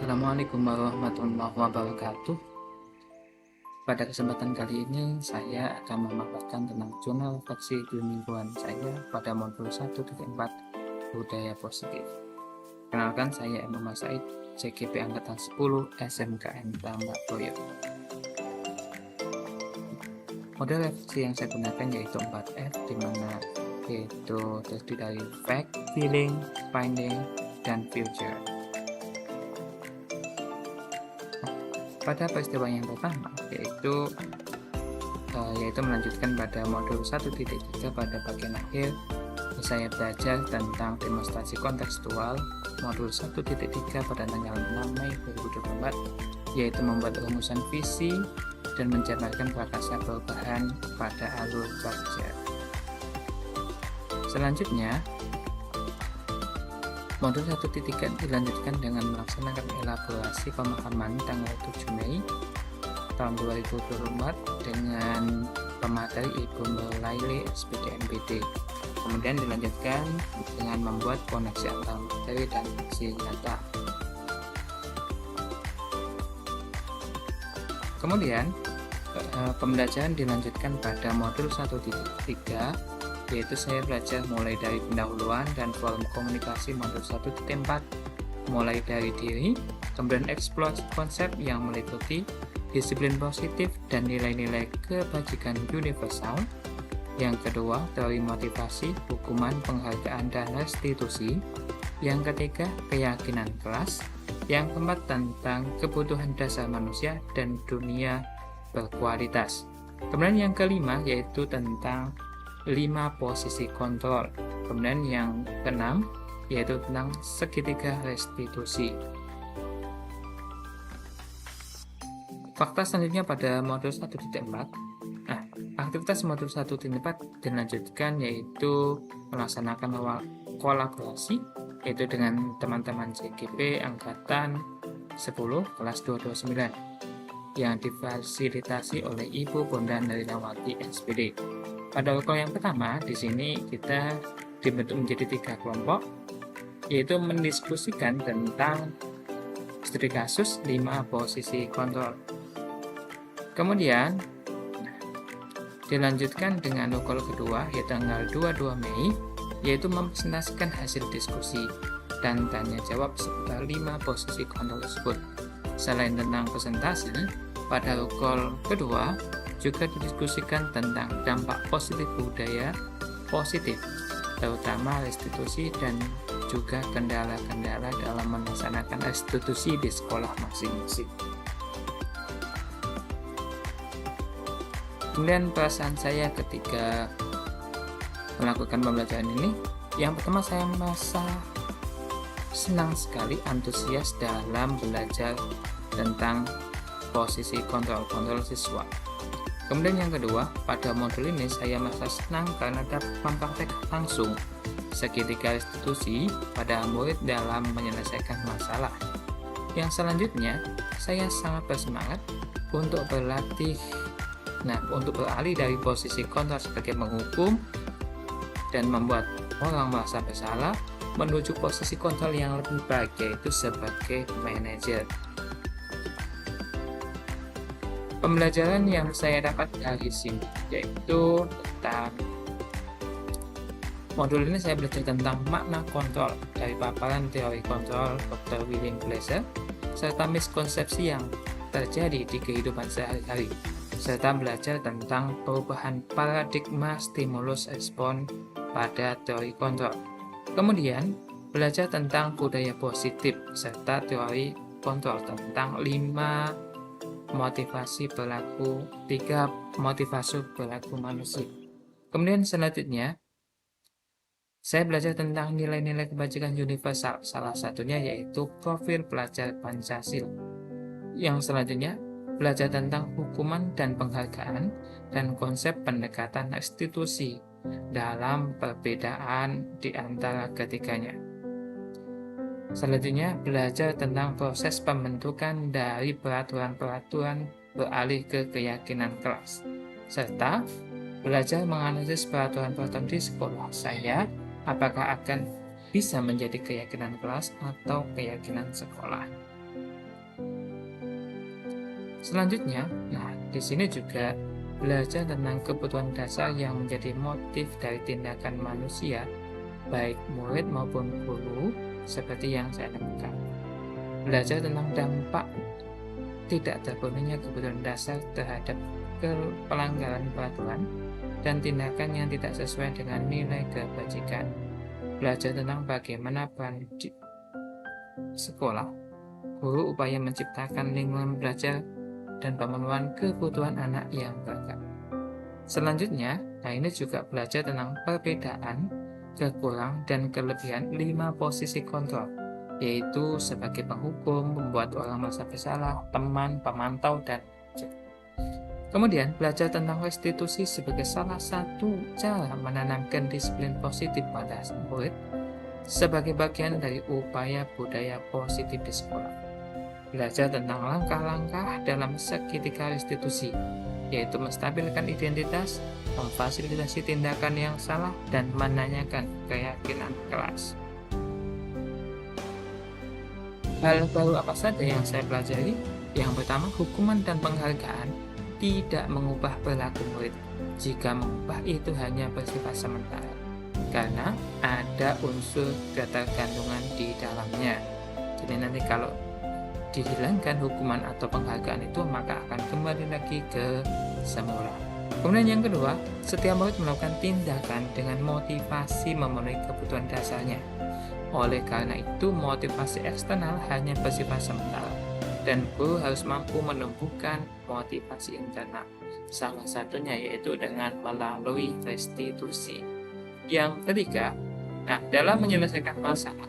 Assalamualaikum warahmatullahi wabarakatuh. Pada kesempatan kali ini saya akan memaparkan tentang jurnal refleksi mingguan saya pada modul 1.4 Budaya Positif. Kenalkan, saya Muhammad Said, CGP Angkatan 10 SMKN Tambak Boyo. Model refleksi yang saya gunakan yaitu 4F, di mana yaitu terdiri dari fact, feeling, finding, dan future. Pada peristiwa yang pertama yaitu melanjutkan pada modul 1.3 pada bagian akhir, saya belajar tentang demonstrasi kontekstual modul 1.3 pada tanggal 6 Mei 2024, yaitu membuat rumusan visi dan menjabarkan prakarsa perubahan pada alur belajar. Selanjutnya, modul 1.3 dilanjutkan dengan melaksanakan elaborasi pemahaman tanggal 7 Mei tahun 2024 dengan pemateri Ibu Melaili SPD MPD. Kemudian dilanjutkan dengan membuat koneksi antara materi dan aksi nyata. Kemudian pembelajaran dilanjutkan pada modul 1.3, yaitu saya belajar mulai dari pendahuluan dan forum komunikasi modul 1.4, mulai dari diri, kemudian eksplorasi konsep yang meliputi disiplin positif dan nilai-nilai kebajikan universal. Yang kedua, teori motivasi, hukuman, penghargaan, dan restitusi. Yang ketiga, keyakinan kelas. Yang keempat, tentang kebutuhan dasar manusia dan dunia berkualitas. Kemudian yang kelima yaitu tentang 5 posisi kontrol. Kemudian yang keenam yaitu tentang segitiga restitusi. Fakta selanjutnya pada modul 1.4. Aktivitas modul 1.4 dilanjutkan yaitu melaksanakan kolaborasi yaitu dengan teman-teman CGP angkatan 10 kelas 229 yang difasilitasi oleh Ibu Bonda Narinawati SPD. Pada ukol yang pertama, di sini kita dibentuk menjadi 3 kelompok, yaitu mendiskusikan tentang studi kasus 5 posisi kontrol. Kemudian dilanjutkan dengan ukol kedua, yaitu tanggal 22 Mei, yaitu mempresentasikan hasil diskusi dan tanya jawab seputar 5 posisi kontrol tersebut. Selain tentang presentasi, pada ukol kedua juga didiskusikan tentang dampak positif budaya positif, terutama restitusi dan juga kendala-kendala dalam melaksanakan restitusi di sekolah masing-masing. Kemudian perasaan saya ketika melakukan pembelajaran ini, yang pertama saya merasa senang sekali, antusias dalam belajar tentang posisi kontrol siswa. Kemudian yang kedua, pada modul ini saya merasa senang karena dapat mempraktekkan langsung segitiga restitusi pada murid dalam menyelesaikan masalah. Yang selanjutnya, saya sangat bersemangat untuk berlatih, untuk beralih dari posisi kontrol sebagai menghukum dan membuat orang merasa bersalah menuju posisi kontrol yang lebih baik, yaitu sebagai manajer. Pembelajaran yang saya dapat dari sini yaitu tentang modul ini saya belajar tentang makna kontrol dari paparan teori kontrol Dr. William Glasser serta miskonsepsi yang terjadi di kehidupan sehari-hari, serta belajar tentang perubahan paradigma stimulus respon pada teori kontrol. Kemudian belajar tentang budaya positif serta teori kontrol tentang 5 motivasi perilaku, 3 motivasi perilaku manusia. Kemudian selanjutnya saya belajar tentang nilai-nilai kebajikan universal, salah satunya yaitu profil pelajar Pancasila. Yang selanjutnya belajar tentang hukuman dan penghargaan dan konsep pendekatan restitusi dalam perbedaan di antara ketiganya. Selanjutnya, belajar tentang proses pembentukan dari peraturan-peraturan beralih ke keyakinan kelas, serta belajar menganalisis peraturan-peraturan di sekolah saya, apakah akan bisa menjadi keyakinan kelas atau keyakinan sekolah. Selanjutnya, nah di sini juga belajar tentang kebutuhan dasar yang menjadi motif dari tindakan manusia, baik murid maupun guru, seperti yang saya temukan. Belajar tentang dampak tidak terpenuhinya kebutuhan dasar terhadap pelanggaran peraturan dan tindakan yang tidak sesuai dengan nilai kebajikan. Belajar tentang bagaimana peran di sekolah, guru upaya menciptakan lingkungan belajar dan pemenuhan kebutuhan anak yang beragam. Selanjutnya, nah ini juga belajar tentang perbedaan, kekurangan, dan kelebihan 5 posisi kontrol, yaitu sebagai penghukum, membuat orang merasa bersalah, teman, pemantau, dan kemudian belajar tentang restitusi sebagai salah satu cara menanamkan disiplin positif pada murid sebagai bagian dari upaya budaya positif di sekolah. Belajar tentang langkah-langkah dalam segitiga restitusi, yaitu menstabilkan identitas, memfasilitasi tindakan yang salah, dan menanyakan keyakinan kelas. Hal baru apa saja yang saya pelajari? Yang pertama, hukuman dan penghargaan tidak mengubah perilaku murid. Jika mengubah, itu hanya bersifat sementara, karena ada unsur ketergantungan di dalamnya. Jadi nanti kalau dihilangkan hukuman atau penghargaan itu, maka akan kembali lagi ke semula. Kemudian yang kedua, setiap murid melakukan tindakan dengan motivasi memenuhi kebutuhan dasarnya. Oleh karena itu, motivasi eksternal hanya bersifat sementara, dan guru harus mampu menumbuhkan motivasi internal. Salah satunya yaitu dengan melalui restitusi. Yang ketiga, nah dalam menyelesaikan masalah,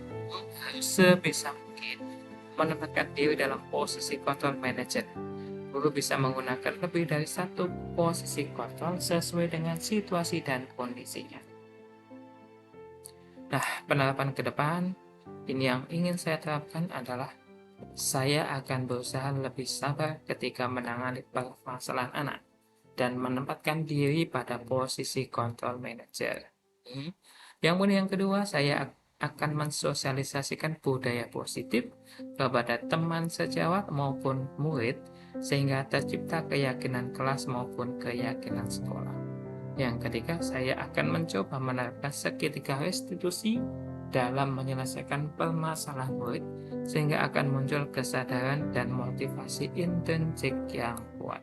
harus sebisa mungkin menempatkan diri dalam posisi kontrol manager. Guru bisa menggunakan lebih dari satu posisi kontrol sesuai dengan situasi dan kondisinya. Nah, penerapan ke depan, ini yang ingin saya terapkan adalah saya akan berusaha lebih sabar ketika menangani permasalahan anak dan menempatkan diri pada posisi kontrol manager. Yang kemudian yang kedua, saya akan mensosialisasikan budaya positif kepada teman sejawat maupun murid sehingga tercipta keyakinan kelas maupun keyakinan sekolah. Yang ketiga, saya akan mencoba menerapkan segitiga restitusi dalam menyelesaikan permasalahan murid sehingga akan muncul kesadaran dan motivasi intrinsik yang kuat.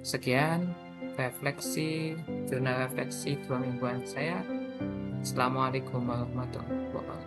Sekian refleksi, jurnal refleksi 2 mingguan saya. Assalamualaikum warahmatullahi wabarakatuh.